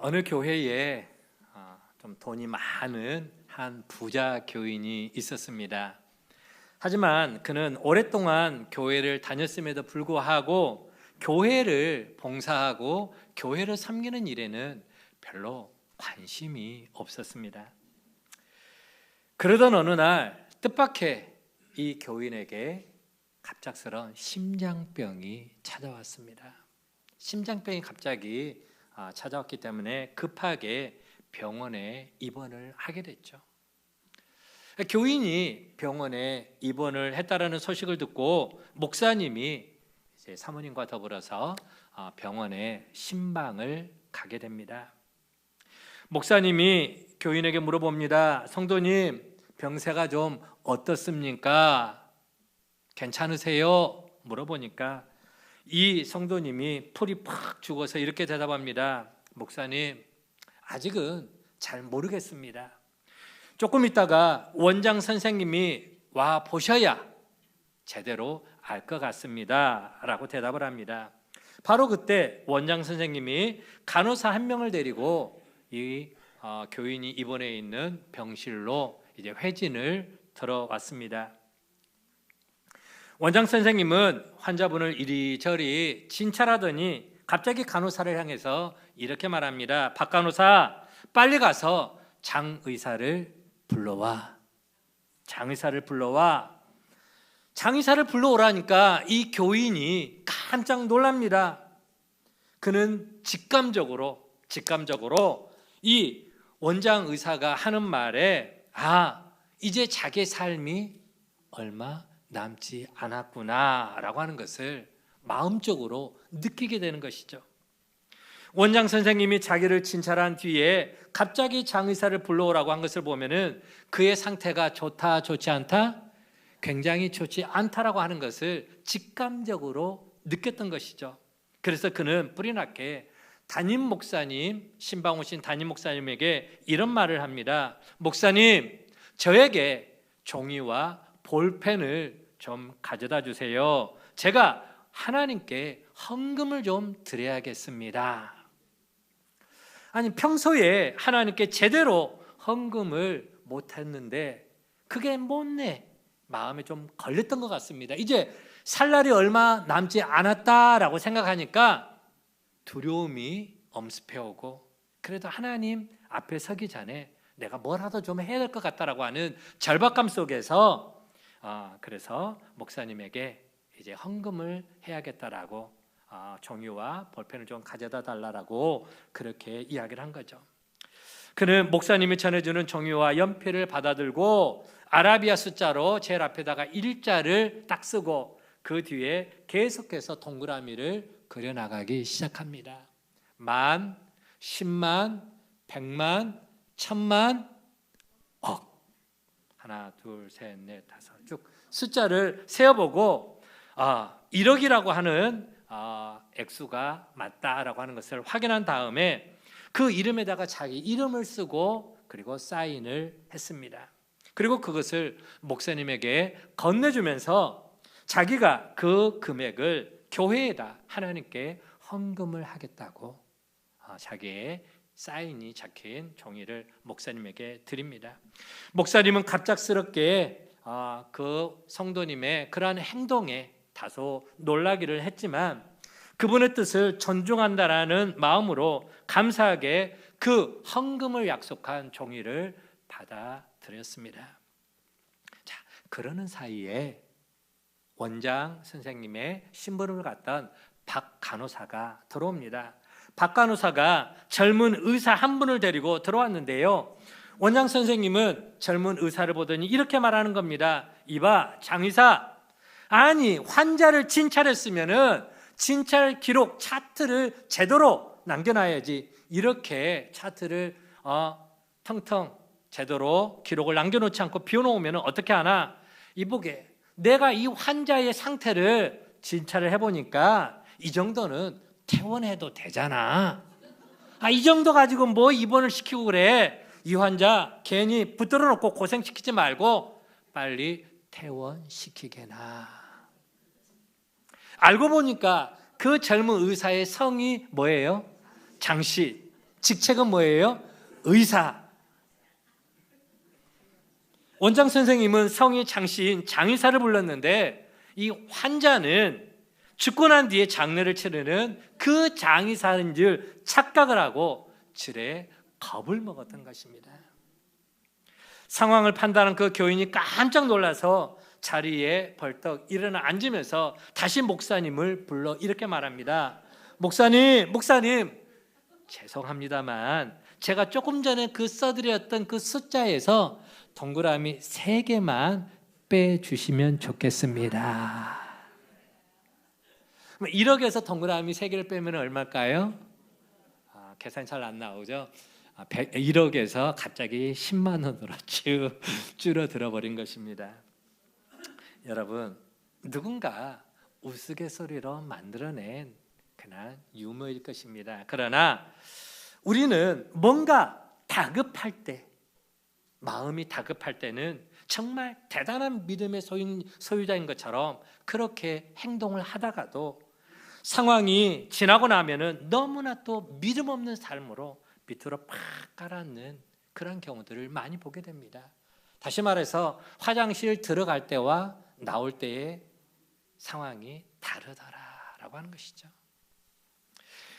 어느 교회에 좀 돈이 많은 한 부자 교인이 있었습니다. 하지만 그는 오랫동안 교회를 다녔음에도 불구하고 교회를 봉사하고 교회를 섬기는 일에는 별로 관심이 없었습니다. 그러던 어느 날 뜻밖의 이 교인에게 갑작스러운 심장병이 찾아왔습니다. 심장병이 갑자기 찾아왔기 때문에 급하게 병원에 입원을 하게 됐죠. 교인이 병원에 입원을 했다라는 소식을 듣고 목사님이 이제 사모님과 더불어서 병원에 신방을 가게 됩니다. 목사님이 교인에게 물어봅니다. 성도님, 병세가 좀 어떻습니까? 괜찮으세요? 물어보니까 이 성도님이 풀이 팍 죽어서 이렇게 대답합니다. 목사님, 아직은 잘 모르겠습니다. 조금 있다가 원장 선생님이 와 보셔야 제대로 알 것 같습니다 라고 대답을 합니다. 바로 그때 원장 선생님이 간호사 한 명을 데리고 이 교인이 입원해 있는 병실로 이제 회진을 들어왔습니다. 원장 선생님은 환자분을 이리저리 진찰하더니 갑자기 간호사를 향해서 이렇게 말합니다. 박 간호사, 빨리 가서 장 의사를 불러와. 장 의사를 불러와. 장 의사를 불러오라니까 이 교인이 깜짝 놀랍니다. 그는 직감적으로 이 원장 의사가 하는 말에 이제 자기의 삶이 얼마 남지 않았구나 라고 하는 것을 마음적으로 느끼게 되는 것이죠. 원장 선생님이 자기를 진찰한 뒤에 갑자기 장 의사를 불러오라고 한 것을 보면은 그의 상태가 좋다 좋지 않다? 굉장히 좋지 않다라고 하는 것을 직감적으로 느꼈던 것이죠. 그래서 그는 뿌리 났게 담임 목사님, 신방 오신 담임 목사님에게 이런 말을 합니다. 목사님, 저에게 종이와 볼펜을 좀 가져다 주세요. 제가 하나님께 헌금을 좀 드려야겠습니다. 아니, 평소에 하나님께 제대로 헌금을 못했는데 그게 못내 마음에 좀 걸렸던 것 같습니다. 이제 살 날이 얼마 남지 않았다라고 생각하니까 두려움이 엄습해오고, 그래도 하나님 앞에 서기 전에 내가 뭐라도 좀 해야 될 것 같다라고 하는 절박감 속에서 그래서 목사님에게 이제 헌금을 해야겠다라고 종이와 볼펜을 좀 가져다 달라고 그렇게 이야기를 한 거죠. 그는 목사님이 전해주는 종이와 연필을 받아들고 아라비아 숫자로 제일 앞에다가 일자를 딱 쓰고 그 뒤에 계속해서 동그라미를 그려나가기 시작합니다. 만, 10만, 100만, 1000만, 억. 하나, 둘, 셋, 넷, 다섯 쭉 숫자를 세어보고 1억이라고 하는 액수가 맞다라고 하는 것을 확인한 다음에 그 이름에다가 자기 이름을 쓰고 그리고 사인을 했습니다. 그리고 그것을 목사님에게 건네주면서 자기가 그 금액을 교회에다 하나님께 헌금을 하겠다고 자기의 사인이 적힌 종이를 목사님에게 드립니다. 목사님은 갑작스럽게 그 성도님의 그러한 행동에 다소 놀라기를 했지만 그분의 뜻을 존중한다라는 마음으로 감사하게 그 헌금을 약속한 종이를 받아들였습니다. 자, 그러는 사이에 원장 선생님의 심부름을 갔던 박 간호사가 들어옵니다. 박 간호사가 젊은 의사 한 분을 데리고 들어왔는데요. 원장 선생님은 젊은 의사를 보더니 이렇게 말하는 겁니다. 이봐, 장 의사, 아니 환자를 진찰했으면은 진찰 기록 차트를 제대로 남겨놔야지. 이렇게 차트를 텅텅 제대로 기록을 남겨놓지 않고 비워놓으면 어떻게 하나? 이보게, 내가 이 환자의 상태를 진찰을 해보니까 이 정도는 퇴원해도 되잖아. 이 정도 가지고 뭐 입원을 시키고 그래. 이 환자 괜히 붙들어 놓고 고생시키지 말고 빨리 퇴원시키게나. 알고 보니까 그 젊은 의사의 성이 뭐예요? 장씨. 직책은 뭐예요? 의사. 원장 선생님은 성이 장씨인 장의사를 불렀는데 이 환자는 죽고 난 뒤에 장례를 치르는 그 장의사인 줄 착각을 하고 들에 겁을 먹었던 것입니다. 상황을 판단한 그 교인이 깜짝 놀라서 자리에 벌떡 일어나 앉으면서 다시 목사님을 불러 이렇게 말합니다. 목사님, 죄송합니다만 제가 조금 전에 그 써드렸던 그 숫자에서 동그라미 3개만 빼주시면 좋겠습니다. 1억에서 동그라미 3개를 빼면 얼마일까요? 계산이 잘 안 나오죠? 1억에서 갑자기 10만 원으로 줄어들어 버린 것입니다. 여러분, 누군가 우스갯소리로 만들어낸 그냥 유머일 것입니다. 그러나 우리는 뭔가 다급할 때, 마음이 다급할 때는 정말 대단한 믿음의 소유자인 것처럼 그렇게 행동을 하다가도 상황이 지나고 나면은 너무나 또 믿음 없는 삶으로 밑으로 팍 가라앉는 그런 경우들을 많이 보게 됩니다. 다시 말해서 화장실 들어갈 때와 나올 때의 상황이 다르더라라고 하는 것이죠.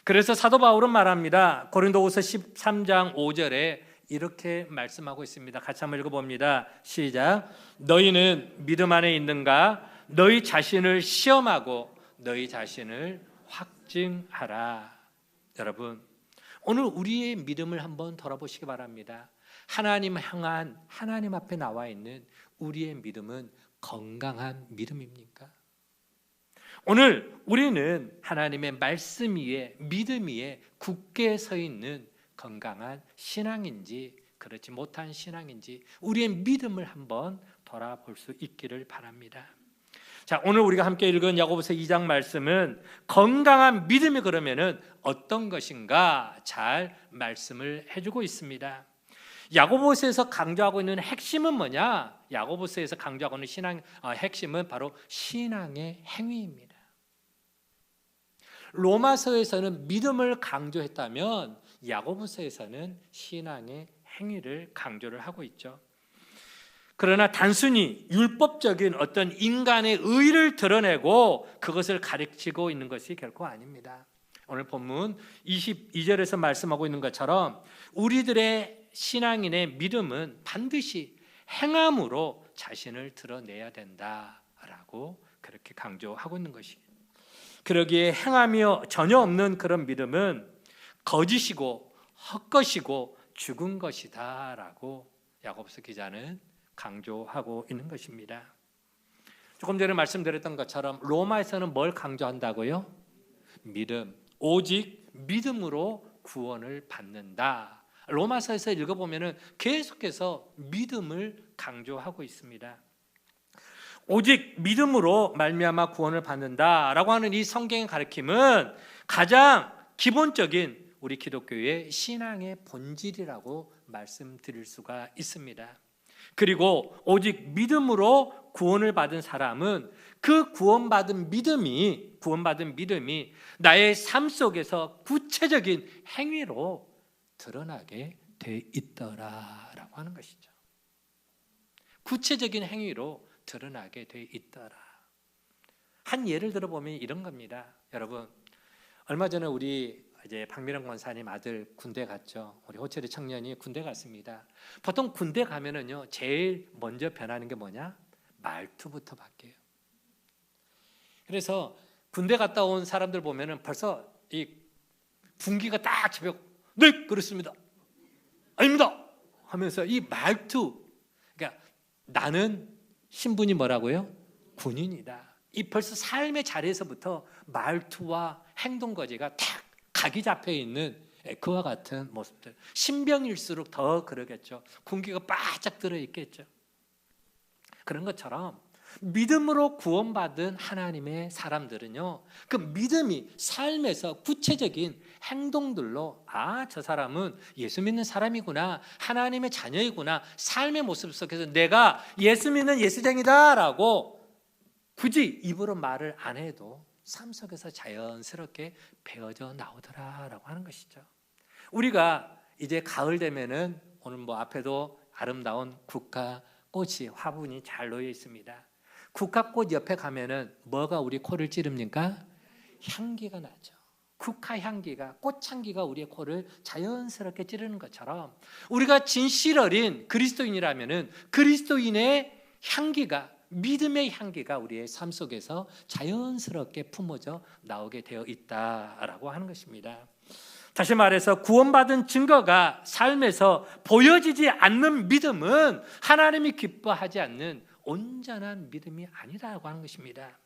그래서 사도 바울은 말합니다. 고린도후서 13장 5절에 이렇게 말씀하고 있습니다. 같이 한번 읽어봅니다. 시작. 너희는 믿음 안에 있는가? 너희 자신을 시험하고 너희 자신을 확증하라. 여러분, 오늘 우리의 믿음을 한번 돌아보시기 바랍니다. 하나님 향한 하나님 앞에 나와 있는 우리의 믿음은 건강한 믿음입니까? 오늘 우리는 하나님의 말씀 위에 믿음 위에 굳게 서 있는 건강한 신앙인지 그렇지 못한 신앙인지 우리의 믿음을 한번 돌아볼 수 있기를 바랍니다. 자, 오늘 우리가 함께 읽은 야고보서 2장 말씀은 건강한 믿음이 그러면은 어떤 것인가 잘 말씀을 해주고 있습니다. 야고보서에서 강조하고 있는 핵심은 뭐냐? 야고보서에서 강조하고 있는 신앙 핵심은 바로 신앙의 행위입니다. 로마서에서는 믿음을 강조했다면 야고보서에서는 신앙의 행위를 강조를 하고 있죠. 그러나 단순히 율법적인 어떤 인간의 의를 드러내고 그것을 가르치고 있는 것이 결코 아닙니다. 오늘 본문 22절에서 말씀하고 있는 것처럼 우리들의 신앙인의 믿음은 반드시 행함으로 자신을 드러내야 된다라고 그렇게 강조하고 있는 것이에요. 그러기에 행함이 전혀 없는 그런 믿음은 거짓이고 헛것이고 죽은 것이다라고 야고보서 기자는 강조하고 있는 것입니다. 조금 전에 말씀드렸던 것처럼 로마에서는 뭘 강조한다고요? 믿음, 오직 믿음으로 구원을 받는다. 로마서에서 읽어보면 계속해서 믿음을 강조하고 있습니다. 오직 믿음으로 말미암아 구원을 받는다라고 하는 이 성경의 가르침은 가장 기본적인 우리 기독교의 신앙의 본질이라고 말씀드릴 수가 있습니다. 그리고 오직 믿음으로 구원을 받은 사람은 그 구원받은 믿음이 나의 삶 속에서 구체적인 행위로 드러나게 돼 있더라라고 하는 것이죠. 구체적인 행위로 드러나게 돼 있더라. 한 예를 들어보면 이런 겁니다. 여러분, 얼마 전에 우리 이제 박미령 권사님 아들 군대 갔죠. 우리 호철이 청년이 군대 갔습니다. 보통 군대 가면은요 제일 먼저 변하는 게 뭐냐? 말투부터 바뀌어요. 그래서 군대 갔다 온 사람들 보면은 벌써 이 분기가 딱 잡혀. 네, 그렇습니다. 아닙니다. 하면서 이 말투, 그러니까 나는 신분이 뭐라고요? 군인이다. 이 벌써 삶의 자리에서부터 말투와 행동 거지가 탁 각이 잡혀 있는 그와 같은 모습들. 신병일수록 더 그러겠죠. 군기가 바짝 들어 있겠죠. 그런 것처럼 믿음으로 구원받은 하나님의 사람들은요, 그 믿음이 삶에서 구체적인 행동들로 저 사람은 예수 믿는 사람이구나, 하나님의 자녀이구나, 삶의 모습 속에서 내가 예수 믿는 예수쟁이다라고 굳이 입으로 말을 안 해도 삶 속에서 자연스럽게 배어져 나오더라라고 하는 것이죠. 우리가 이제 가을 되면은 오늘 뭐 앞에도 아름다운 국화 꽃이 화분이 잘 놓여 있습니다. 국화꽃 옆에 가면은 뭐가 우리 코를 찌릅니까? 향기가 나죠. 국화 향기가, 꽃향기가 우리의 코를 자연스럽게 찌르는 것처럼 우리가 진실 어린 그리스도인이라면은 그리스도인의 향기가, 믿음의 향기가 우리의 삶 속에서 자연스럽게 품어져 나오게 되어 있다라고 하는 것입니다. 다시 말해서 구원받은 증거가 삶에서 보여지지 않는 믿음은 하나님이 기뻐하지 않는 온전한 믿음이 아니라고 하는 것입니다.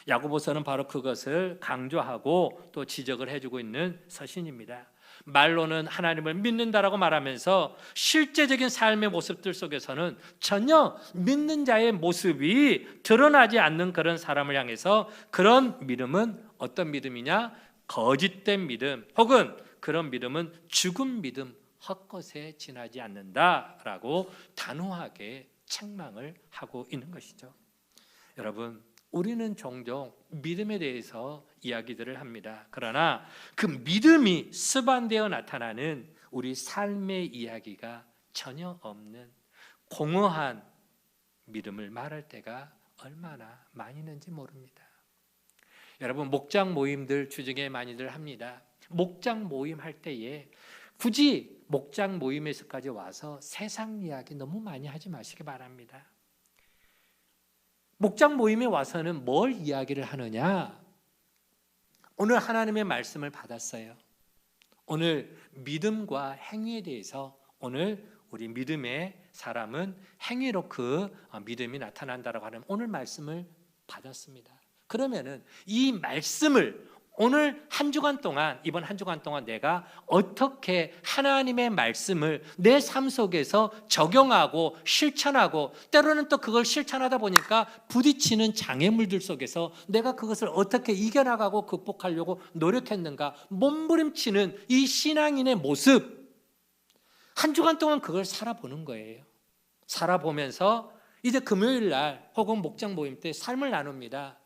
야고보서는 바로 그것을 강조하고 또 지적을 해주고 있는 서신입니다. 말로는 하나님을 믿는다라고 말하면서 실제적인 삶의 모습들 속에서는 전혀 믿는 자의 모습이 드러나지 않는 그런 사람을 향해서 그런 믿음은 어떤 믿음이냐? 거짓된 믿음, 혹은 그런 믿음은 죽은 믿음, 헛것에 지나지 않는다라고 단호하게 책망을 하고 있는 것이죠. 여러분, 우리는 종종 믿음에 대해서 이야기들을 합니다. 그러나 그 믿음이 수반되어 나타나는 우리 삶의 이야기가 전혀 없는 공허한 믿음을 말할 때가 얼마나 많이 있는지 모릅니다. 여러분, 목장 모임들 주중에 많이들 합니다. 목장 모임 할 때에 굳이 목장 모임에서까지 와서 세상 이야기 너무 많이 하지 마시기 바랍니다. 목장 모임에 와서는 뭘 이야기를 하느냐? 오늘 하나님의 말씀을 받았어요. 오늘 믿음과 행위에 대해서 오늘 우리 믿음의 사람은 행위로 그 믿음이 나타난다라고 하는 오늘 말씀을 받았습니다. 그러면은 이 말씀을 오늘 한 주간 동안, 이번 한 주간 동안 내가 어떻게 하나님의 말씀을 내 삶 속에서 적용하고 실천하고, 때로는 또 그걸 실천하다 보니까 부딪히는 장애물들 속에서 내가 그것을 어떻게 이겨나가고 극복하려고 노력했는가, 몸부림치는 이 신앙인의 모습, 한 주간 동안 그걸 살아보는 거예요. 살아보면서 이제 금요일 날 혹은 목장 모임 때 삶을 나눕니다.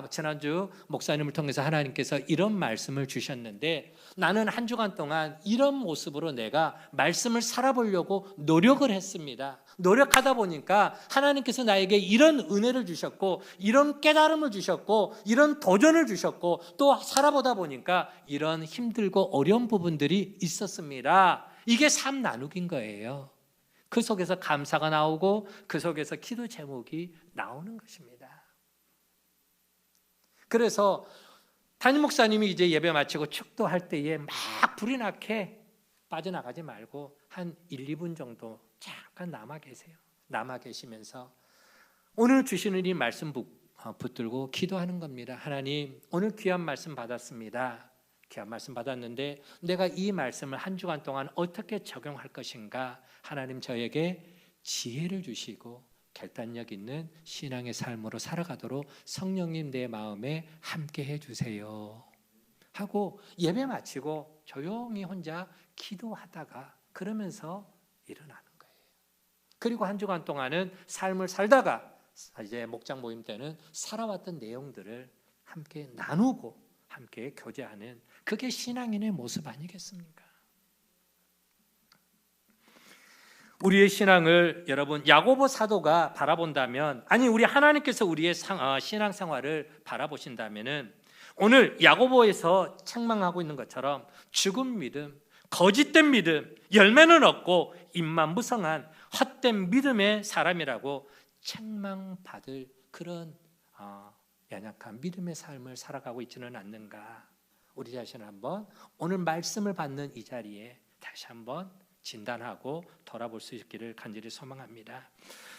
지난주 목사님을 통해서 하나님께서 이런 말씀을 주셨는데 나는 한 주간 동안 이런 모습으로 내가 말씀을 살아보려고 노력을 했습니다. 노력하다 보니까 하나님께서 나에게 이런 은혜를 주셨고 이런 깨달음을 주셨고 이런 도전을 주셨고 또 살아보다 보니까 이런 힘들고 어려운 부분들이 있었습니다. 이게 삶 나누기인 거예요. 그 속에서 감사가 나오고 그 속에서 기도 제목이 나오는 것입니다. 그래서 담임 목사님이 이제 예배 마치고 축도할 때에 막 불이 나게 빠져나가지 말고 한 1, 2분 정도 잠깐 남아 계세요. 남아 계시면서 오늘 주시는 이 말씀 붙들고 기도하는 겁니다. 하나님, 오늘 귀한 말씀 받았습니다. 귀한 말씀 받았는데 내가 이 말씀을 한 주간 동안 어떻게 적용할 것인가? 하나님 저에게 지혜를 주시고 결단력 있는 신앙의 삶으로 살아가도록 성령님 내 마음에 함께 해주세요 하고 예배 마치고 조용히 혼자 기도하다가 그러면서 일어나는 거예요. 그리고 한 주간 동안은 삶을 살다가 이제 목장 모임 때는 살아왔던 내용들을 함께 나누고 함께 교제하는, 그게 신앙인의 모습 아니겠습니까? 우리의 신앙을 여러분 야고보 사도가 바라본다면, 아니 우리 하나님께서 우리의 신앙 생활을 바라보신다면은 오늘 야고보에서 책망하고 있는 것처럼 죽은 믿음, 거짓된 믿음, 열매는 없고 입만 무성한 헛된 믿음의 사람이라고 책망받을 그런 연약한 믿음의 삶을 살아가고 있지는 않는가? 우리 자신을 한번 오늘 말씀을 받는 이 자리에 다시 한번 진단하고 돌아볼 수 있기를 간절히 소망합니다.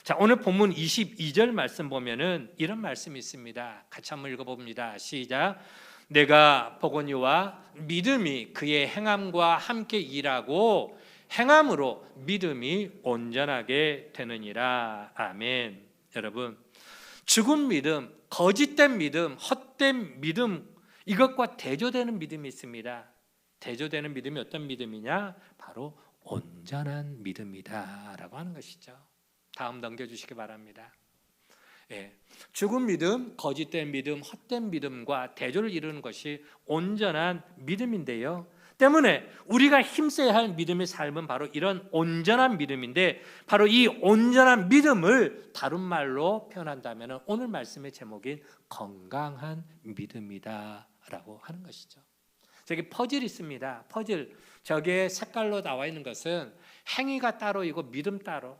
자, 오늘 본문 22절 말씀 보면은 이런 말씀이 있습니다. 같이 한번 읽어봅니다. 시작. 내가 보거니와 믿음이 그의 행함과 함께 일하고 행함으로 믿음이 온전하게 되느니라. 아멘. 여러분, 죽은 믿음, 거짓된 믿음, 헛된 믿음, 이것과 대조되는 믿음이 있습니다. 대조되는 믿음이 어떤 믿음이냐? 바로 온전한 믿음이다라고 하는 것이죠. 다음 넘겨주시기 바랍니다. 죽은 믿음, 거짓된 믿음, 헛된 믿음과 대조를 이루는 것이 온전한 믿음인데요. 때문에 우리가 힘써야 할 믿음의 삶은 바로 이런 온전한 믿음인데, 바로 이 온전한 믿음을 다른 말로 표현한다면 오늘 말씀의 제목인 건강한 믿음이다 라고 하는 것이죠. 저기 퍼즐이 있습니다. 퍼즐, 저게 색깔로 나와 있는 것은 행위가 따로이고 믿음 따로,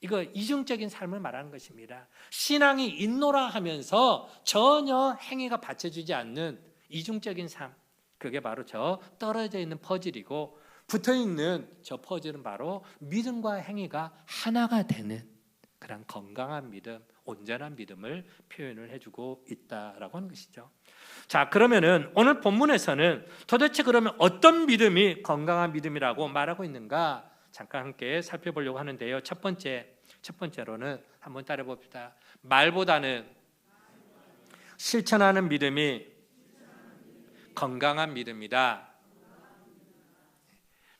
이거 이중적인 삶을 말하는 것입니다. 신앙이 있노라 하면서 전혀 행위가 받쳐주지 않는 이중적인 삶, 그게 바로 저 떨어져 있는 퍼즐이고, 붙어있는 저 퍼즐은 바로 믿음과 행위가 하나가 되는 그런 건강한 믿음, 온전한 믿음을 표현을 해주고 있다라고 하는 것이죠. 자, 그러면은 오늘 본문에서는 도대체 그러면 어떤 믿음이 건강한 믿음이라고 말하고 있는가 잠깐 함께 살펴보려고 하는데요. 첫 번째로는 한번 따라 봅시다. 말보다는 실천하는 믿음이 건강한 믿음이다.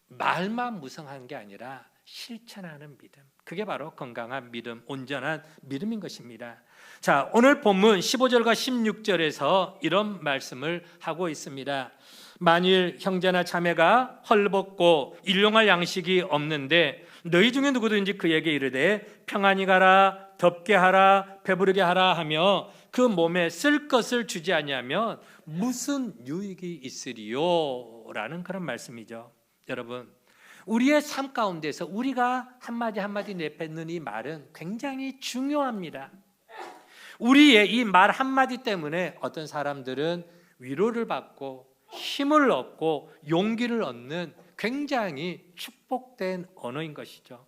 말만 무성한 게 아니라 실천하는 믿음, 그게 바로 건강한 믿음, 온전한 믿음인 것입니다. 자, 오늘 본문 15절과 16절에서 이런 말씀을 하고 있습니다. 만일 형제나 자매가 헐벗고 일용할 양식이 없는데 너희 중에 누구든지 그에게 이르되 평안히 가라, 덥게 하라, 배부르게 하라 하며 그 몸에 쓸 것을 주지 아니하면 무슨 유익이 있으리요? 라는 그런 말씀이죠. 여러분, 우리의 삶 가운데서 우리가 한마디 한마디 내뱉는 이 말은 굉장히 중요합니다. 우리의 이 말 한마디 때문에 어떤 사람들은 위로를 받고 힘을 얻고 용기를 얻는 굉장히 축복된 언어인 것이죠.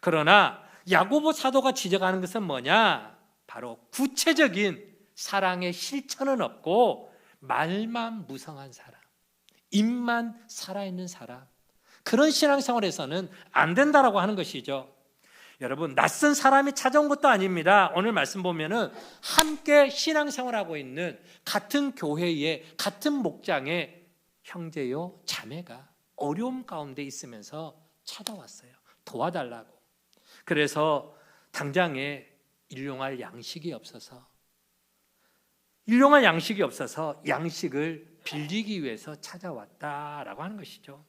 그러나 야고보 사도가 지적하는 것은 뭐냐? 바로 구체적인 사랑의 실천은 없고 말만 무성한 사람, 입만 살아있는 사람, 그런 신앙생활에서는 안 된다라고 하는 것이죠. 여러분, 낯선 사람이 찾아온 것도 아닙니다. 오늘 말씀 보면은 함께 신앙생활하고 있는 같은 교회에, 같은 목장의 형제요 자매가 어려움 가운데 있으면서 찾아왔어요. 도와달라고. 그래서 당장에 일용할 양식이 없어서 양식을 빌리기 위해서 찾아왔다라고 하는 것이죠.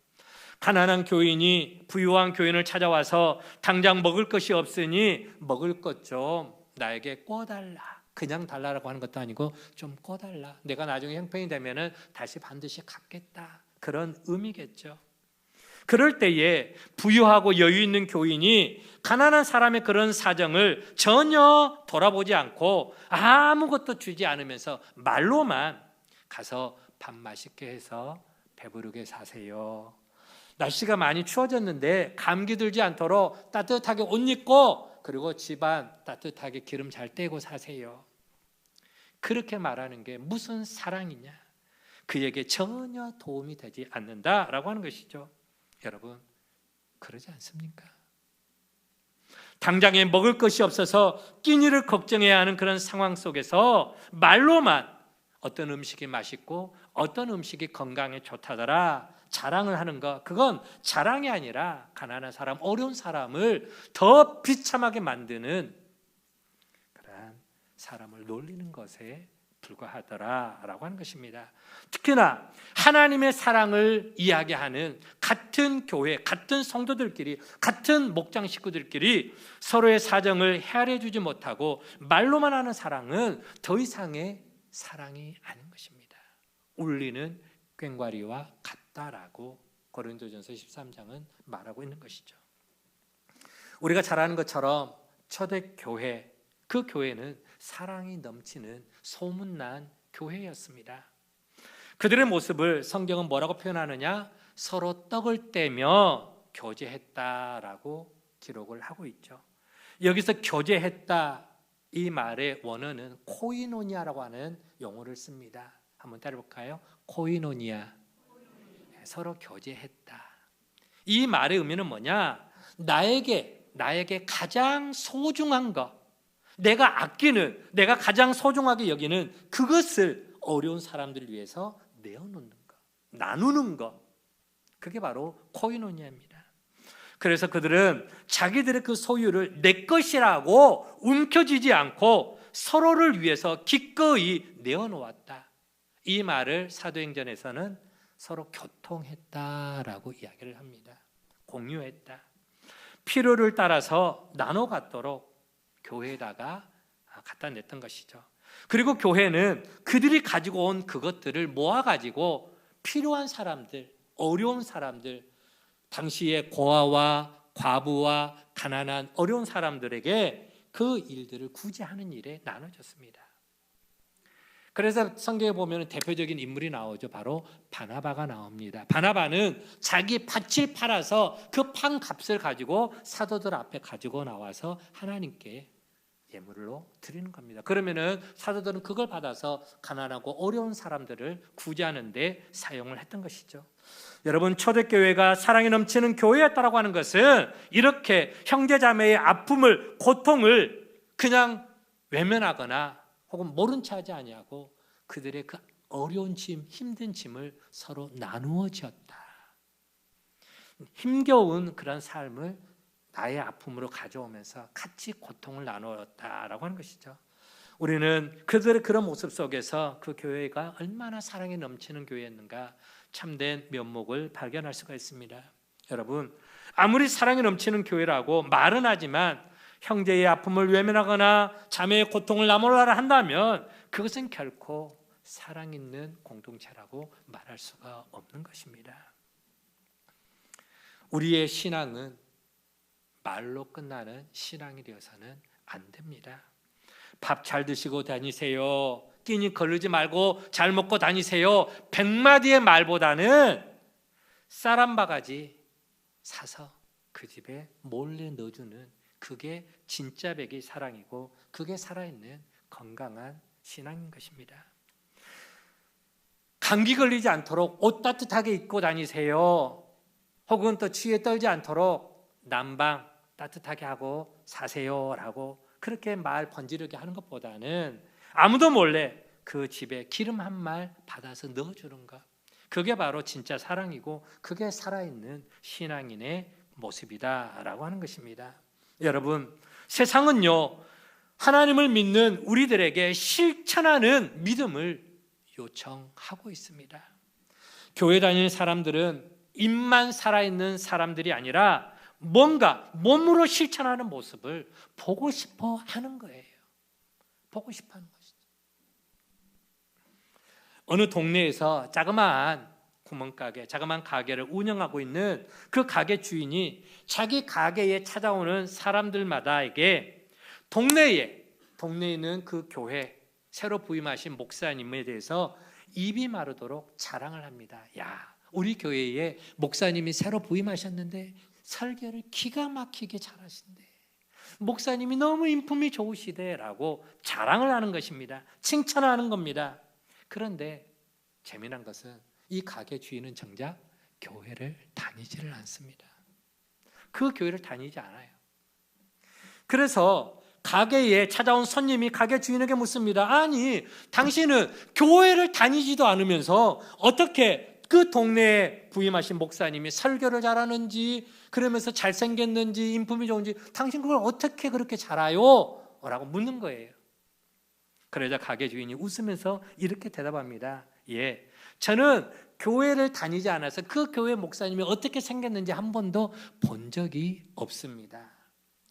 가난한 교인이 부유한 교인을 찾아와서 당장 먹을 것이 없으니 먹을 것 좀 나에게 꿔달라, 그냥 달라라고 하는 것도 아니고 좀 꿔달라, 내가 나중에 형편이 되면은 다시 반드시 갚겠다, 그런 의미겠죠. 그럴 때에 부유하고 여유 있는 교인이 가난한 사람의 그런 사정을 전혀 돌아보지 않고 아무것도 주지 않으면서 말로만 가서 밥 맛있게 해서 배부르게 사세요, 날씨가 많이 추워졌는데 감기 들지 않도록 따뜻하게 옷 입고, 그리고 집안 따뜻하게 기름 잘 떼고 사세요, 그렇게 말하는 게 무슨 사랑이냐? 그에게 전혀 도움이 되지 않는다라고 하는 것이죠. 여러분, 그러지 않습니까? 당장에 먹을 것이 없어서 끼니를 걱정해야 하는 그런 상황 속에서 말로만 어떤 음식이 맛있고 어떤 음식이 건강에 좋다더라 자랑을 하는 것, 그건 자랑이 아니라 가난한 사람, 어려운 사람을 더 비참하게 만드는 그런 사람을 놀리는 것에 불과하더라라고 하는 것입니다. 특히나 하나님의 사랑을 이야기하는 같은 교회, 같은 성도들끼리, 같은 목장 식구들끼리 서로의 사정을 헤아려 주지 못하고 말로만 하는 사랑은 더 이상의 사랑이 아닌 것입니다. 울리는 꽹과리와 같다라고 고린도전서 13장은 말하고 있는 것이죠. 우리가 잘 아는 것처럼 초대교회, 그 교회는 사랑이 넘치는 소문난 교회였습니다. 그들의 모습을 성경은 뭐라고 표현하느냐? 서로 떡을 떼며 교제했다라고 기록을 하고 있죠. 여기서 교제했다, 이 말의 원어는 코이노니아라고 하는 용어를 씁니다. 한번 따라볼까요? 코이노니아, 서로 교제했다. 이 말의 의미는 뭐냐? 나에게 가장 소중한 것, 내가 아끼는, 내가 가장 소중하게 여기는 그것을 어려운 사람들을 위해서 내어놓는 것, 나누는 것, 그게 바로 코이노니아입니다. 그래서 그들은 자기들의 그 소유를 내 것이라고 움켜쥐지 않고 서로를 위해서 기꺼이 내어놓았다. 이 말을 사도행전에서는 서로 교통했다라고 이야기를 합니다. 공유했다. 필요를 따라서 나눠 갖도록 교회에다가 갖다 냈던 것이죠. 그리고 교회는 그들이 가지고 온 그것들을 모아가지고 필요한 사람들, 어려운 사람들, 당시의 고아와 과부와 가난한 어려운 사람들에게 그 일들을 구제하는 일에 나눠줬습니다. 그래서 성경에 보면 대표적인 인물이 나오죠. 바로 바나바가 나옵니다. 바나바는 자기 밭을 팔아서 그 판 값을 가지고 사도들 앞에 가지고 나와서 하나님께 예물로 드리는 겁니다. 그러면은 사도들은 그걸 받아서 가난하고 어려운 사람들을 구제하는 데 사용을 했던 것이죠. 여러분, 초대교회가 사랑이 넘치는 교회였다라고 하는 것은 이렇게 형제자매의 아픔을, 고통을 그냥 외면하거나 혹은 모른 체 하지 아니하고 그들의 그 어려운 짐, 힘든 짐을 서로 나누어 지었다. 힘겨운 그런 삶을 나의 아픔으로 가져오면서 같이 고통을 나누었다라고 하는 것이죠. 우리는 그들의 그런 모습 속에서 그 교회가 얼마나 사랑이 넘치는 교회였는가 참된 면목을 발견할 수가 있습니다. 여러분, 아무리 사랑이 넘치는 교회라고 말은 하지만 형제의 아픔을 외면하거나 자매의 고통을 나누어라 한다면 그것은 결코 사랑 있는 공동체라고 말할 수가 없는 것입니다. 우리의 신앙은 말로 끝나는 신앙이 되어서는 안 됩니다. 밥 잘 드시고 다니세요. 끼니 거르지 말고 잘 먹고 다니세요. 100마디의 말보다는 쌀 한 바가지 사서 그 집에 몰래 넣어주는 그게 진짜 백의 사랑이고 그게 살아있는 건강한 신앙인 것입니다. 감기 걸리지 않도록 옷 따뜻하게 입고 다니세요. 혹은 또 추위에 떨지 않도록 난방 따뜻하게 하고 사세요라고 그렇게 말 번지르게 하는 것보다는 아무도 몰래 그 집에 기름 한 말 받아서 넣어주는 것, 그게 바로 진짜 사랑이고 그게 살아있는 신앙인의 모습이다라고 하는 것입니다. 여러분, 세상은요 하나님을 믿는 우리들에게 실천하는 믿음을 요청하고 있습니다. 교회 다니는 사람들은 입만 살아있는 사람들이 아니라 뭔가 몸으로 실천하는 모습을 보고 싶어 하는 거예요. 보고 싶어 하는 것이죠. 어느 동네에서 자그마한 구멍가게, 자그마한 가게를 운영하고 있는 그 가게 주인이 자기 가게에 찾아오는 사람들마다에게 동네에 있는 그 교회 새로 부임하신 목사님에 대해서 입이 마르도록 자랑을 합니다. 야, 우리 교회에 목사님이 새로 부임하셨는데 설교를 기가 막히게 잘하신대. 목사님이 너무 인품이 좋으시대라고 자랑을 하는 것입니다. 칭찬하는 겁니다. 그런데 재미난 것은 이 가게 주인은 정작 교회를 다니지를 않습니다. 그 교회를 다니지 않아요. 그래서 가게에 찾아온 손님이 가게 주인에게 묻습니다. 아니, 당신은 교회를 다니지도 않으면서 어떻게 그 동네에 부임하신 목사님이 설교를 잘하는지, 그러면서 잘생겼는지, 인품이 좋은지 당신 그걸 어떻게 그렇게 잘 알아요? 라고 묻는 거예요. 그러자 가게 주인이 웃으면서 이렇게 대답합니다. 예, 저는 교회를 다니지 않아서 그 교회 목사님이 어떻게 생겼는지 한 번도 본 적이 없습니다.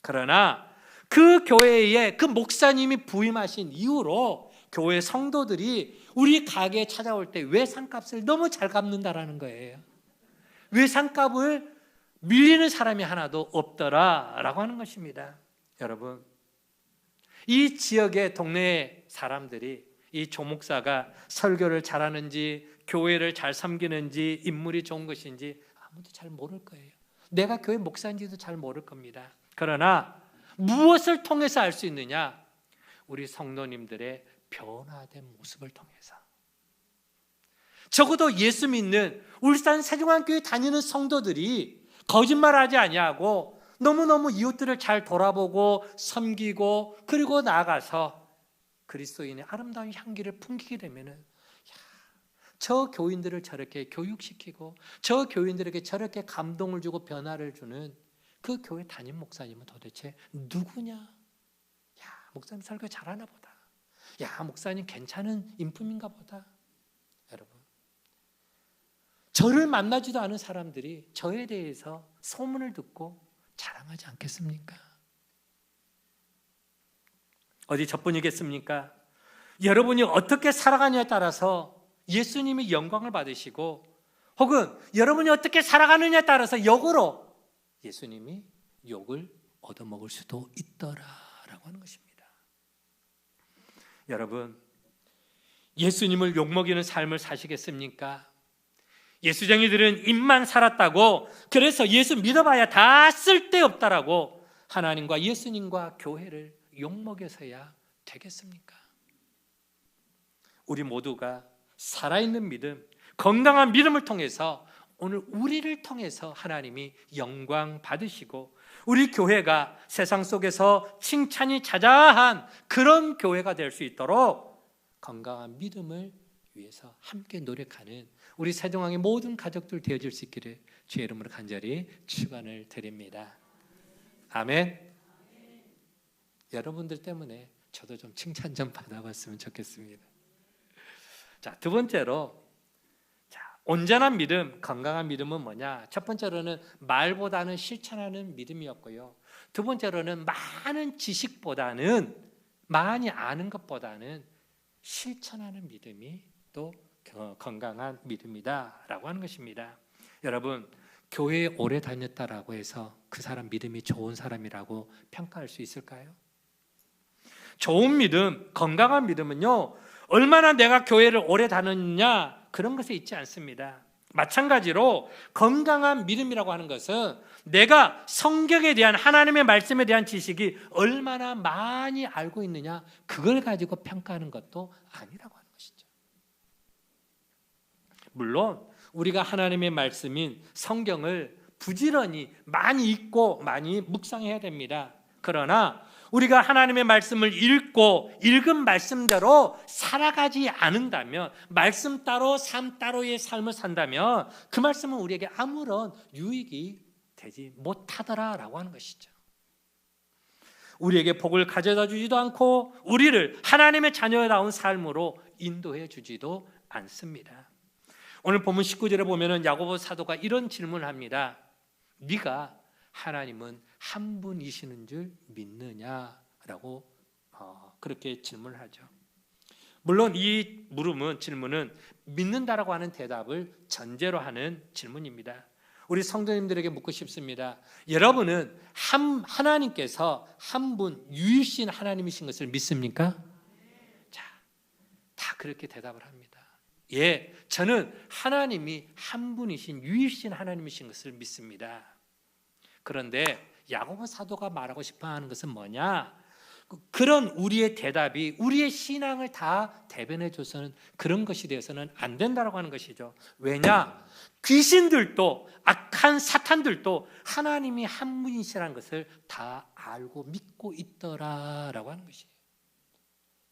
그러나 그 교회에 그 목사님이 부임하신 이후로 교회 성도들이 우리 가게에 찾아올 때 외상값을 너무 잘 갚는다라는 거예요. 외상값을 밀리는 사람이 하나도 없더라라고 하는 것입니다. 여러분, 이 지역의 동네 사람들이 이 조목사가 설교를 잘하는지 교회를 잘 섬기는지 인물이 좋은 것인지 아무도 잘 모를 거예요. 내가 교회 목사인지도 잘 모를 겁니다. 그러나 무엇을 통해서 알 수 있느냐? 우리 성도님들의 변화된 모습을 통해서. 적어도 예수 믿는 울산 세종안교회 다니는 성도들이 거짓말하지 아니하고 너무너무 이웃들을 잘 돌아보고 섬기고 그리고 나아가서 그리스도인의 아름다운 향기를 풍기게 되면은 저 교인들을 저렇게 교육시키고 저 교인들에게 저렇게 감동을 주고 변화를 주는 그 교회 담임 목사님은 도대체 누구냐? 야, 목사님 설교 잘하나 보다. 야, 목사님 괜찮은 인품인가 보다. 여러분, 저를 만나지도 않은 사람들이 저에 대해서 소문을 듣고 자랑하지 않겠습니까? 어디 저뿐이겠습니까? 여러분이 어떻게 살아가느냐에 따라서 예수님이 영광을 받으시고, 혹은 여러분이 어떻게 살아가느냐에 따라서 역으로 예수님이 욕을 얻어먹을 수도 있더라라고 하는 것입니다. 여러분, 예수님을 욕먹이는 삶을 사시겠습니까? 예수쟁이들은 입만 살았다고, 그래서 예수 믿어봐야 다 쓸데없다라고 하나님과 예수님과 교회를 욕먹여서야 되겠습니까? 우리 모두가 살아있는 믿음, 건강한 믿음을 통해서 오늘 우리를 통해서 하나님이 영광 받으시고, 우리 교회가 세상 속에서 칭찬이 자자한 그런 교회가 될 수 있도록 건강한 믿음을 위해서 함께 노력하는 우리 세종항의 모든 가족들 되어질 수 있기를 주의 이름으로 간절히 축원을 드립니다. 아멘. 여러분들 때문에 저도 좀 칭찬 좀 받아봤으면 좋겠습니다. 자, 두 번째로, 온전한 믿음, 건강한 믿음은 뭐냐? 첫 번째로는 말보다는 실천하는 믿음이었고요. 두 번째로는 많은 지식보다는, 많이 아는 것보다는 실천하는 믿음이 또 건강한 믿음이다라고 하는 것입니다. 여러분, 교회에 오래 다녔다라고 해서 그 사람 믿음이 좋은 사람이라고 평가할 수 있을까요? 좋은 믿음, 건강한 믿음은요, 얼마나 내가 교회를 오래 다녔냐 그런 것에 있지 않습니다. 마찬가지로 건강한 믿음이라고 하는 것은 내가 성경에 대한, 하나님의 말씀에 대한 지식이 얼마나 많이 알고 있느냐, 그걸 가지고 평가하는 것도 아니라고 하는 것이죠. 물론 우리가 하나님의 말씀인 성경을 부지런히 많이 읽고 많이 묵상해야 됩니다. 그러나 우리가 하나님의 말씀을 읽고 읽은 말씀대로 살아가지 않는다면, 말씀 따로 삶 따로의 삶을 산다면 그 말씀은 우리에게 아무런 유익이 되지 못하더라라고 하는 것이죠. 우리에게 복을 가져다 주지도 않고 우리를 하나님의 자녀다운 삶으로 인도해 주지도 않습니다. 오늘 본문 19절에 보면은 야고보 사도가 이런 질문을 합니다. 네가 하나님은 한 분이시는 줄 믿느냐라고 그렇게 질문을 하죠. 물론 이 질문은 믿는다라고 하는 대답을 전제로 하는 질문입니다. 우리 성도님들에게 묻고 싶습니다. 여러분은 하나님께서 한 분 유일신 하나님이신 것을 믿습니까? 자, 다 그렇게 대답을 합니다. 예, 저는 하나님이 한 분이신 유일신 하나님이신 것을 믿습니다. 그런데 야고보 사도가 말하고 싶어하는 것은 뭐냐? 그런 우리의 대답이 우리의 신앙을 다 대변해 줘서는 그런 것이 되어서는 안 된다라고 하는 것이죠. 왜냐? 귀신들도, 악한 사탄들도 하나님이 한 분이시라는 것을 다 알고 믿고 있더라라고 하는 것이에요.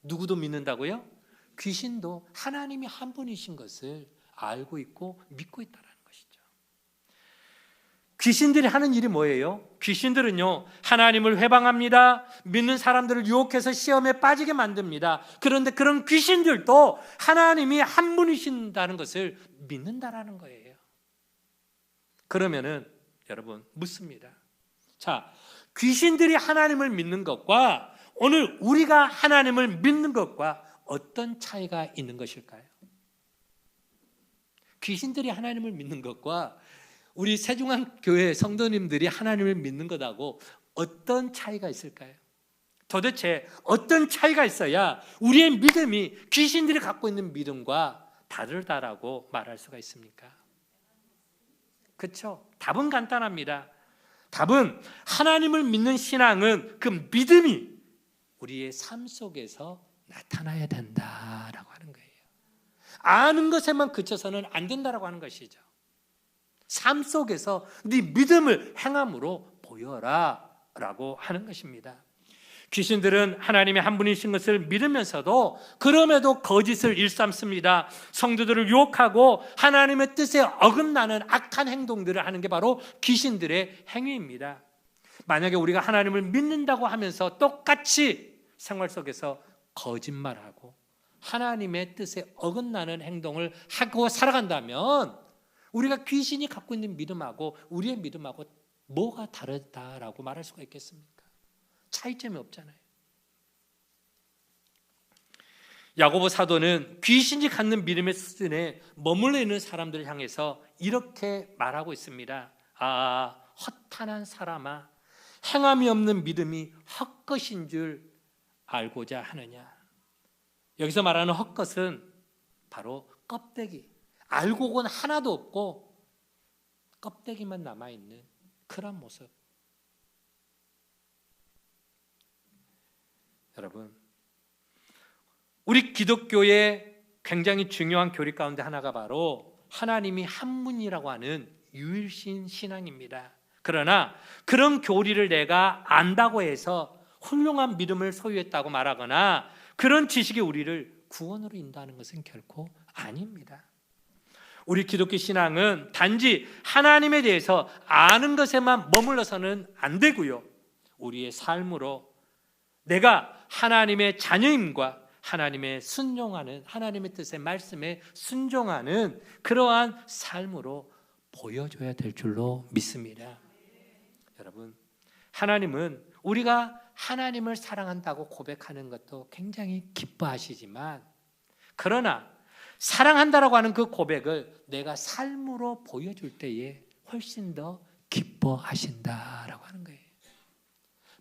누구도 믿는다고요? 귀신도 하나님이 한 분이신 것을 알고 있고 믿고 있다라는 것이죠. 귀신들이 하는 일이 뭐예요? 귀신들은요, 하나님을 회방합니다. 믿는 사람들을 유혹해서 시험에 빠지게 만듭니다. 그런데 그런 귀신들도 하나님이 한 분이신다는 것을 믿는다라는 거예요. 그러면은 여러분 묻습니다. 자, 귀신들이 하나님을 믿는 것과 오늘 우리가 하나님을 믿는 것과 어떤 차이가 있는 것일까요? 귀신들이 하나님을 믿는 것과 우리 세종항교회 성도님들이 하나님을 믿는 것하고 어떤 차이가 있을까요? 도대체 어떤 차이가 있어야 우리의 믿음이 귀신들이 갖고 있는 믿음과 다르다라고 말할 수가 있습니까? 그렇죠? 답은 간단합니다. 답은 하나님을 믿는 신앙은 그 믿음이 우리의 삶 속에서 나타나야 된다라고 하는 거예요. 아는 것에만 그쳐서는 안 된다라고 하는 것이죠. 삶 속에서 네 믿음을 행함으로 보여라 라고 하는 것입니다. 귀신들은 하나님의 한 분이신 것을 믿으면서도 그럼에도 거짓을 일삼습니다. 성도들을 유혹하고 하나님의 뜻에 어긋나는 악한 행동들을 하는 게 바로 귀신들의 행위입니다. 만약에 우리가 하나님을 믿는다고 하면서 똑같이 생활 속에서 거짓말하고 하나님의 뜻에 어긋나는 행동을 하고 살아간다면 우리가 귀신이 갖고 있는 믿음하고 우리의 믿음하고 뭐가 다르다라고 말할 수가 있겠습니까? 차이점이 없잖아요. 야고보 사도는 귀신이 갖는 믿음의 수준에 머물러 있는 사람들을 향해서 이렇게 말하고 있습니다. 아, 허탄한 사람아, 행함이 없는 믿음이 헛것인 줄 알고자 하느냐. 여기서 말하는 헛것은 바로 껍데기, 알고는 하나도 없고 껍데기만 남아있는 그런 모습. 여러분, 우리 기독교의 굉장히 중요한 교리 가운데 하나가 바로 하나님이 한 분이라고 하는 유일신 신앙입니다. 그러나 그런 교리를 내가 안다고 해서 훌륭한 믿음을 소유했다고 말하거나 그런 지식이 우리를 구원으로 인도하는 것은 결코 아닙니다. 우리 기독교 신앙은 단지 하나님에 대해서 아는 것에만 머물러서는 안 되고요, 우리의 삶으로 내가 하나님의 자녀임과 하나님의 순종하는, 하나님의 뜻의 말씀에 순종하는 그러한 삶으로 보여줘야 될 줄로 믿습니다. 여러분, 하나님은 우리가 하나님을 사랑한다고 고백하는 것도 굉장히 기뻐하시지만, 그러나 사랑한다라고 하는 그 고백을 내가 삶으로 보여줄 때에 훨씬 더 기뻐하신다라고 하는 거예요.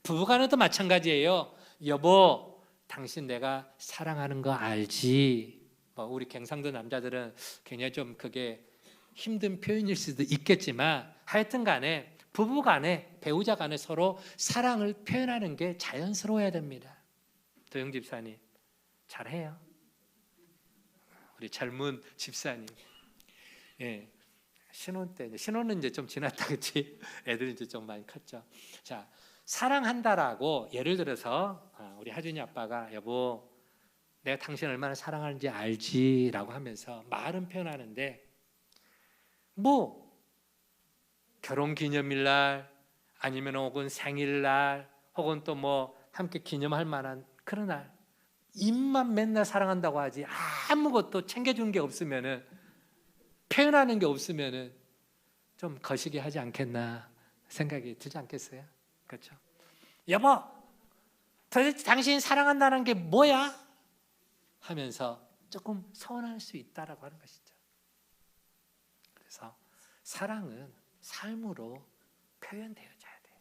부부간에도 마찬가지예요. 여보, 당신 내가 사랑하는 거 알지? 우리 경상도 남자들은 굉장히 좀 그게 힘든 표현일 수도 있겠지만, 하여튼 간에 부부 간에, 배우자 간에 서로 사랑을 표현하는 게 자연스러워야 됩니다. 도영 집사님 잘해요. 우리 젊은 집사님, 예, 신혼 때, 신혼은 이제 좀 지났다, 그치? 애들은 이제 좀 많이 컸죠. 자, 사랑한다라고 예를 들어서 우리 하준이 아빠가 여보, 내가 당신 얼마나 사랑하는지 알지라고 하면서 말은 표현하는데, 뭐 결혼기념일날 아니면 혹은 생일날 혹은 또 뭐 함께 기념할 만한 그런 날, 입만 맨날 사랑한다고 하지 아무것도 챙겨준 게 없으면은, 표현하는 게 없으면은 좀 거시기 하지 않겠나 생각이 들지 않겠어요? 그렇죠? 여보, 도대체 당신이 사랑한다는 게 뭐야? 하면서 조금 서운할 수 있다라고 하는 것이죠. 그래서 사랑은 삶으로 표현되어져야 돼요.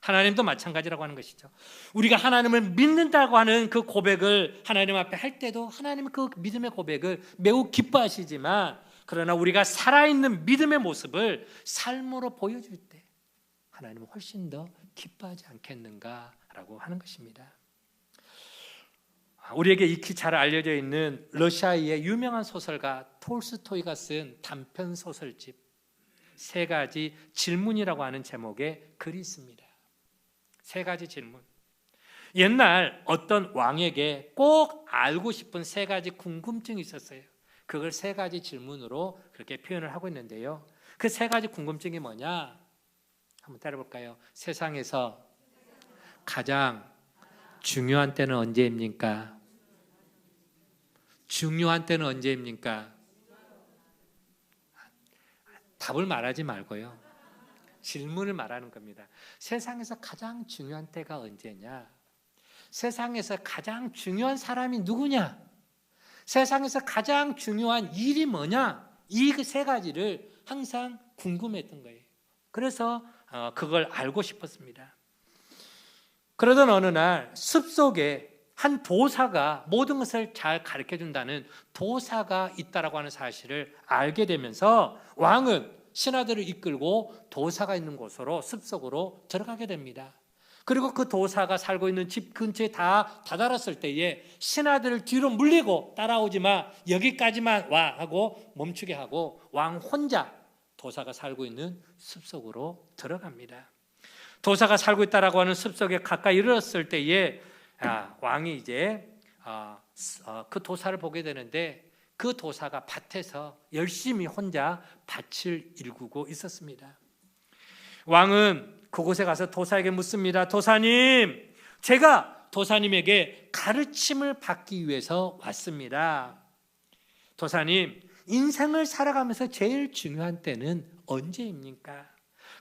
하나님도 마찬가지라고 하는 것이죠. 우리가 하나님을 믿는다고 하는 그 고백을 하나님 앞에 할 때도 하나님은 그 믿음의 고백을 매우 기뻐하시지만, 그러나 우리가 살아있는 믿음의 모습을 삶으로 보여줄 때 하나님은 훨씬 더 기뻐하지 않겠는가라고 하는 것입니다. 우리에게 익히 잘 알려져 있는 러시아의 유명한 소설가 톨스토이가 쓴 단편 소설집 세 가지 질문이라고 하는 제목의 글이 있습니다. 세 가지 질문. 옛날 어떤 왕에게 꼭 알고 싶은 세 가지 궁금증이 있었어요. 그걸 세 가지 질문으로 그렇게 표현을 하고 있는데요, 그 세 가지 궁금증이 뭐냐? 한번 따라볼까요? 세상에서 가장 중요한 때는 언제입니까? 중요한 때는 언제입니까? 답을 말하지 말고요, 질문을 말하는 겁니다. 세상에서 가장 중요한 때가 언제냐? 세상에서 가장 중요한 사람이 누구냐? 세상에서 가장 중요한 일이 뭐냐? 이 세 가지를 항상 궁금했던 거예요. 그래서 그걸 알고 싶었습니다. 그러던 어느 날 숲속에 한 도사가 모든 것을 잘 가르쳐준다는 도사가 있다라고 하는 사실을 알게 되면서 왕은 신하들을 이끌고 도사가 있는 곳으로 숲속으로 들어가게 됩니다. 그리고 그 도사가 살고 있는 집 근처에 다 다다랐을 때에 신하들을 뒤로 물리고 따라오지 마, 여기까지만 와 하고 멈추게 하고 왕 혼자 도사가 살고 있는 숲속으로 들어갑니다. 도사가 살고 있다라고 하는 숲속에 가까이 이르렀을 때에 왕이 이제 그 도사를 보게 되는데, 그 도사가 밭에서 열심히 혼자 밭을 일구고 있었습니다. 왕은 그곳에 가서 도사에게 묻습니다. 도사님, 제가 도사님에게 가르침을 받기 위해서 왔습니다. 도사님, 인생을 살아가면서 제일 중요한 때는 언제입니까?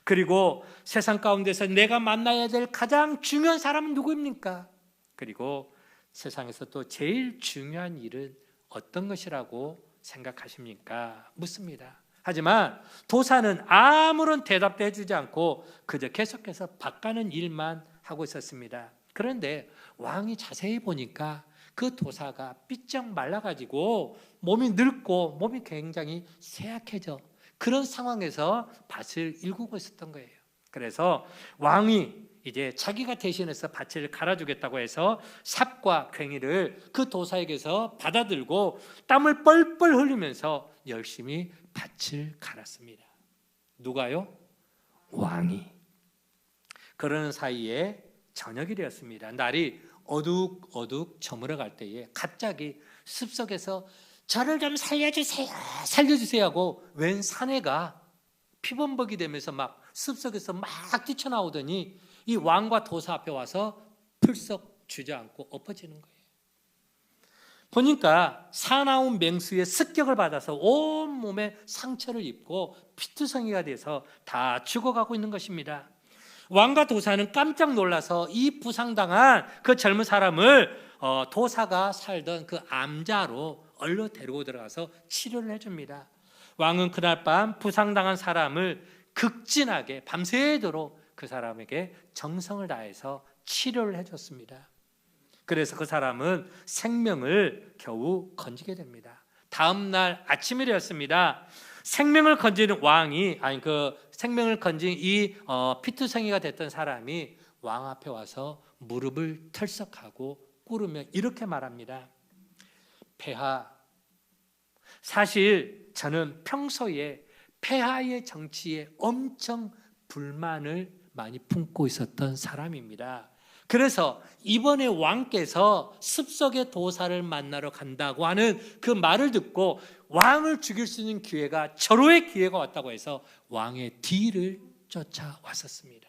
그리고 세상 가운데서 내가 만나야 될 가장 중요한 사람은 누구입니까? 그리고 세상에서 또 제일 중요한 일은 어떤 것이라고 생각하십니까? 묻습니다. 하지만 도사는 아무런 대답도 해주지 않고 그저 계속해서 바꾸는 일만 하고 있었습니다. 그런데 왕이 자세히 보니까 그 도사가 삐쩍 말라가지고 몸이 늙고 몸이 굉장히 쇠약해져 그런 상황에서 밭을 일구고 있었던 거예요. 그래서 왕이 이제 자기가 대신해서 밭을 갈아주겠다고 해서 삽과 괭이를 그 도사에게서 받아들고 땀을 뻘뻘 흘리면서 열심히 밭을 갈았습니다. 누가요? 왕이. 그러는 사이에 저녁이 되었습니다. 날이 어둑어둑 저물어 갈 때에 갑자기 숲속에서 저를 좀 살려주세요, 살려주세요 하고 웬 사내가 피범벅이 되면서 막 숲속에서 막 뛰쳐나오더니 이 왕과 도사 앞에 와서 풀썩 주저앉고 엎어지는 거예요. 보니까 사나운 맹수의 습격을 받아서 온몸에 상처를 입고 피투성이가 돼서 다 죽어가고 있는 것입니다. 왕과 도사는 깜짝 놀라서 이 부상당한 그 젊은 사람을 도사가 살던 그 암자로 얼른 데리고 들어가서 치료를 해줍니다. 왕은 그날 밤 부상당한 사람을 극진하게 밤새도록 그 사람에게 정성을 다해서 치료를 해줬습니다. 그래서 그 사람은 생명을 겨우 건지게 됩니다. 다음 날 아침이 되었습니다. 생명을 건지는 왕이 생명을 건진 이 피투성이가 됐던 사람이 왕 앞에 와서 무릎을 털썩하고 꿇으며 이렇게 말합니다. 폐하, 사실 저는 평소에 폐하의 정치에 엄청 불만을 많이 품고 있었던 사람입니다. 그래서 이번에 왕께서 숲속의 도사를 만나러 간다고 하는 그 말을 듣고 왕을 죽일 수 있는 기회가 절호의 기회가 왔다고 해서 왕의 뒤를 쫓아왔었습니다.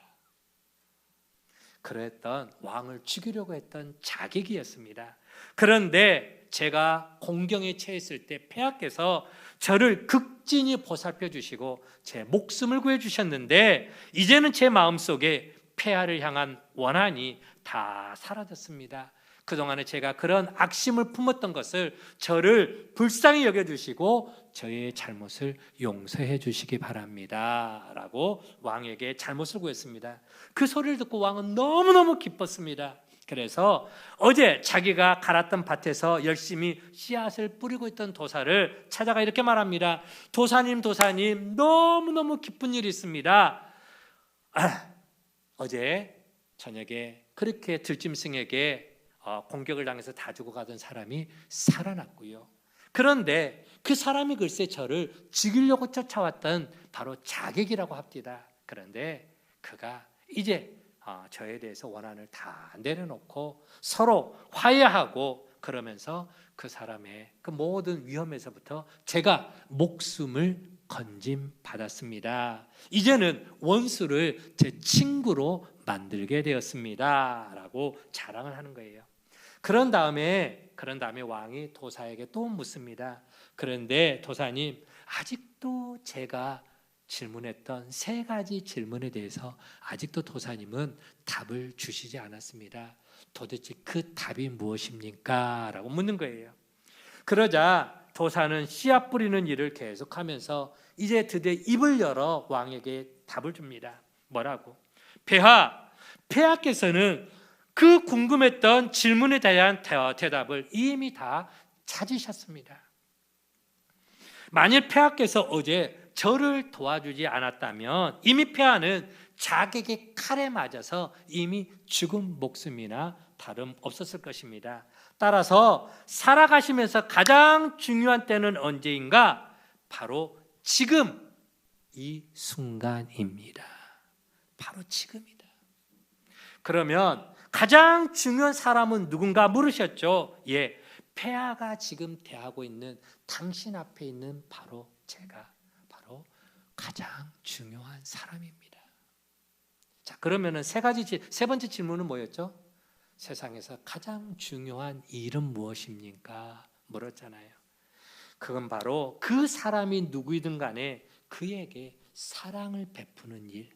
그랬던 왕을 죽이려고 했던 자객이었습니다. 그런데 제가 공경에 처했을 때 폐하께서 저를 극진히 보살펴 주시고 제 목숨을 구해 주셨는데 이제는 제 마음속에 폐하를 향한 원한이 다 사라졌습니다. 그동안에 제가 그런 악심을 품었던 것을 저를 불쌍히 여겨주시고 저의 잘못을 용서해 주시기 바랍니다 라고 왕에게 잘못을 구했습니다. 그 소리를 듣고 왕은 너무너무 기뻤습니다. 그래서 어제 자기가 갈았던 밭에서 열심히 씨앗을 뿌리고 있던 도사를 찾아가 이렇게 말합니다. 도사님 너무너무 기쁜 일이 있습니다. 어제 저녁에 그렇게 들짐승에게 공격을 당해서 다 죽어가던 사람이 살아났고요. 그런데 그 사람이 글쎄 저를 죽이려고 쫓아왔던 바로 자객이라고 합니다. 그런데 그가 이제 저에 대해서 원한을 다 내려놓고 서로 화해하고 그러면서 그 사람의 그 모든 위험에서부터 제가 목숨을 건짐받았습니다. 이제는 원수를 제 친구로 만들게 되었습니다 라고 자랑을 하는 거예요. 그런 다음에 왕이 도사에게 또 묻습니다. 그런데 도사님, 아직도 제가 질문했던 세 가지 질문에 대해서 아직도 도사님은 답을 주시지 않았습니다. 도대체 그 답이 무엇입니까? 라고 묻는 거예요. 그러자 도사는 씨앗 뿌리는 일을 계속하면서 이제 드디어 입을 열어 왕에게 답을 줍니다. 뭐라고? 폐하께서는 그 궁금했던 질문에 대한 대답을 이미 다 찾으셨습니다. 만일 폐하께서 어제 저를 도와주지 않았다면 이미 폐하는 자객의 칼에 맞아서 이미 죽은 목숨이나 다름없었을 것입니다. 따라서 살아가시면서 가장 중요한 때는 언제인가? 바로 지금 이 순간입니다. 바로 지금이다. 그러면 가장 중요한 사람은 누군가 물으셨죠. 예, 폐하가 지금 대하고 있는 당신 앞에 있는 바로 제가 바로 가장 중요한 사람입니다. 자, 그러면은 세 번째 질문은 뭐였죠? 세상에서 가장 중요한 일은 무엇입니까? 물었잖아요. 그건 바로 그 사람이 누구이든 간에 그에게 사랑을 베푸는 일,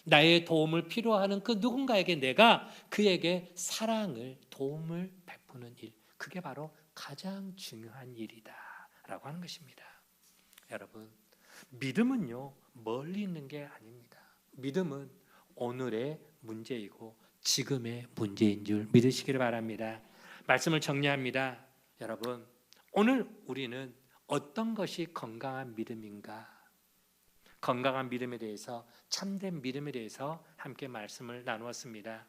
나의 도움을 필요하는 그 누군가에게 내가 그에게 사랑을, 도움을 베푸는 일, 그게 바로 가장 중요한 일이다 라고 하는 것입니다. 여러분, 믿음은요 멀리 있는 게 아닙니다. 믿음은 오늘의 문제이고 지금의 문제인 줄 믿으시기를 바랍니다. 말씀을 정리합니다. 여러분, 오늘 우리는 어떤 것이 건강한 믿음인가? 건강한 믿음에 대해서, 참된 믿음에 대해서 함께 말씀을 나누었습니다.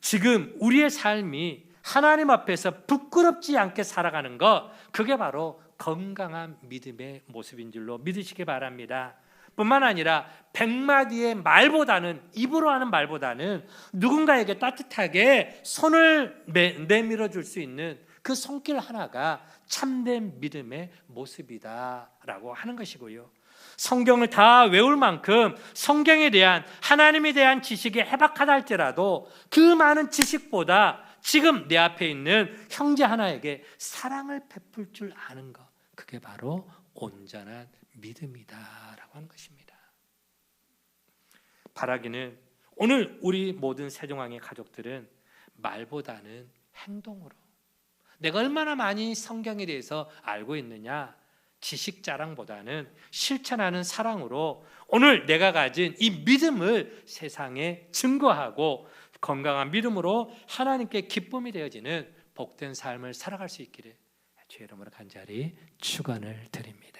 지금 우리의 삶이 하나님 앞에서 부끄럽지 않게 살아가는 것, 그게 바로 건강한 믿음의 모습인 줄로 믿으시기 바랍니다. 뿐만 아니라 100마디의 말보다는, 입으로 하는 말보다는 누군가에게 따뜻하게 손을 내밀어 줄 수 있는 그 손길 하나가 참된 믿음의 모습이다라고 하는 것이고요. 성경을 다 외울 만큼 성경에 대한, 하나님에 대한 지식이 해박하다 할지라도 그 많은 지식보다 지금 내 앞에 있는 형제 하나에게 사랑을 베풀 줄 아는 것, 그게 바로 온전한 믿음이다라고 하는 것입니다. 바라기는 오늘 우리 모든 세종왕의 가족들은 말보다는 행동으로, 내가 얼마나 많이 성경에 대해서 알고 있느냐, 지식 자랑보다는 실천하는 사랑으로 오늘 내가 가진 이 믿음을 세상에 증거하고 건강한 믿음으로 하나님께 기쁨이 되어지는 복된 삶을 살아갈 수 있기를 주의 이름으로 간절히 축원을 드립니다.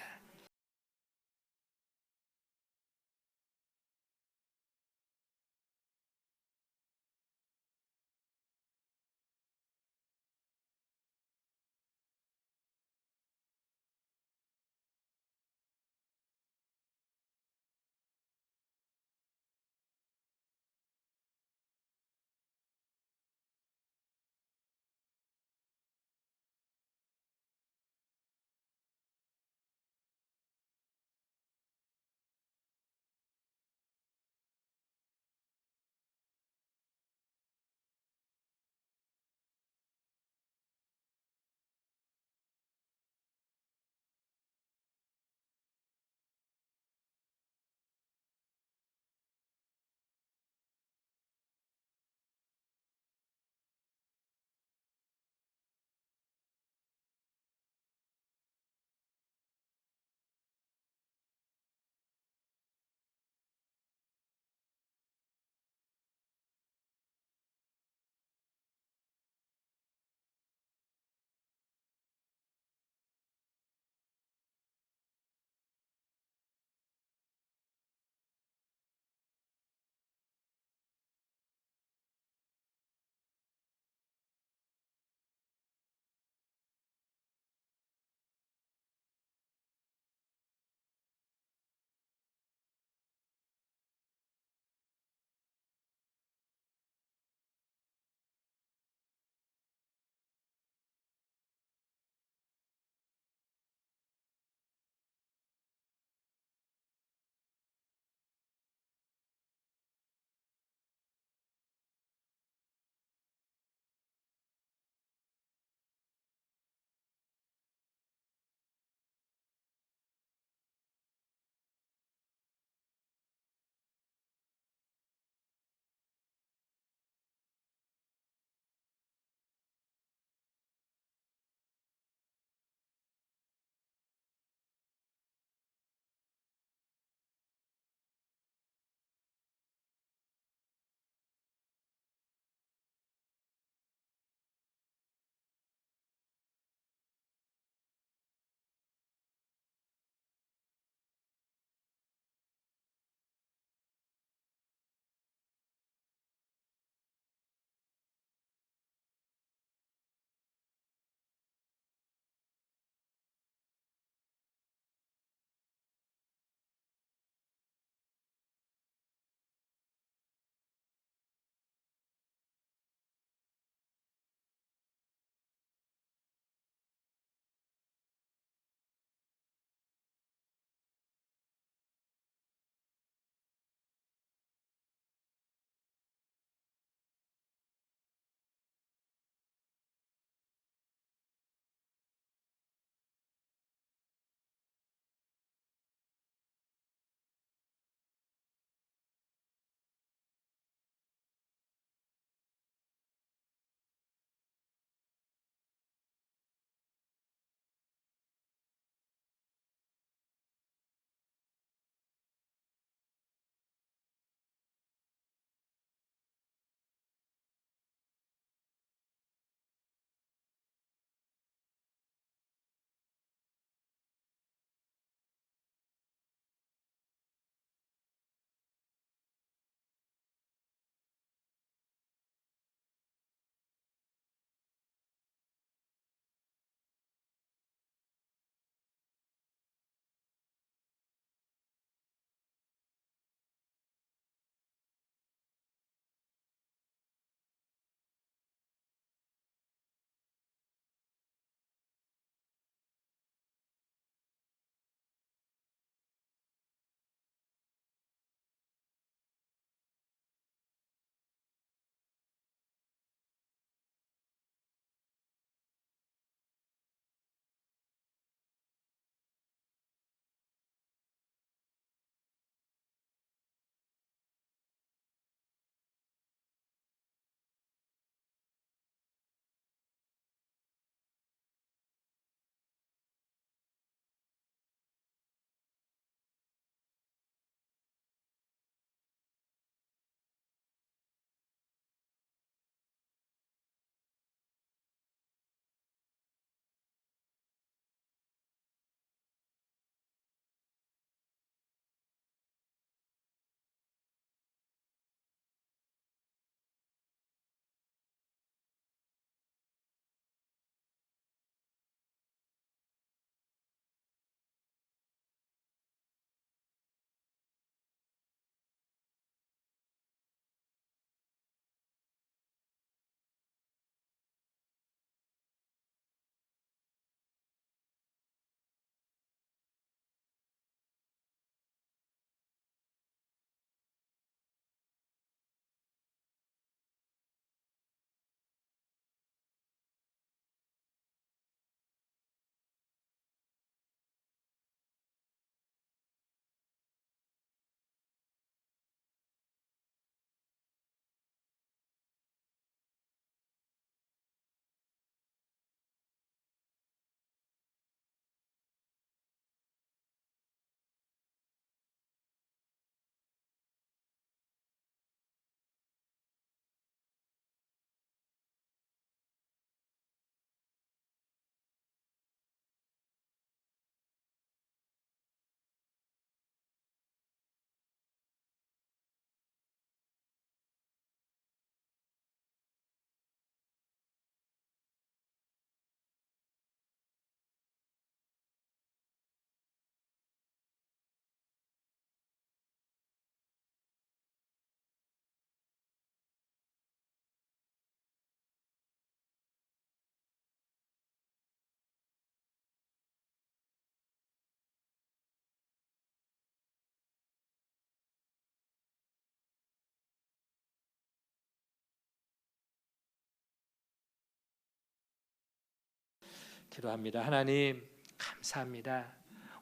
기도합니다. 하나님 감사합니다.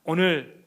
오늘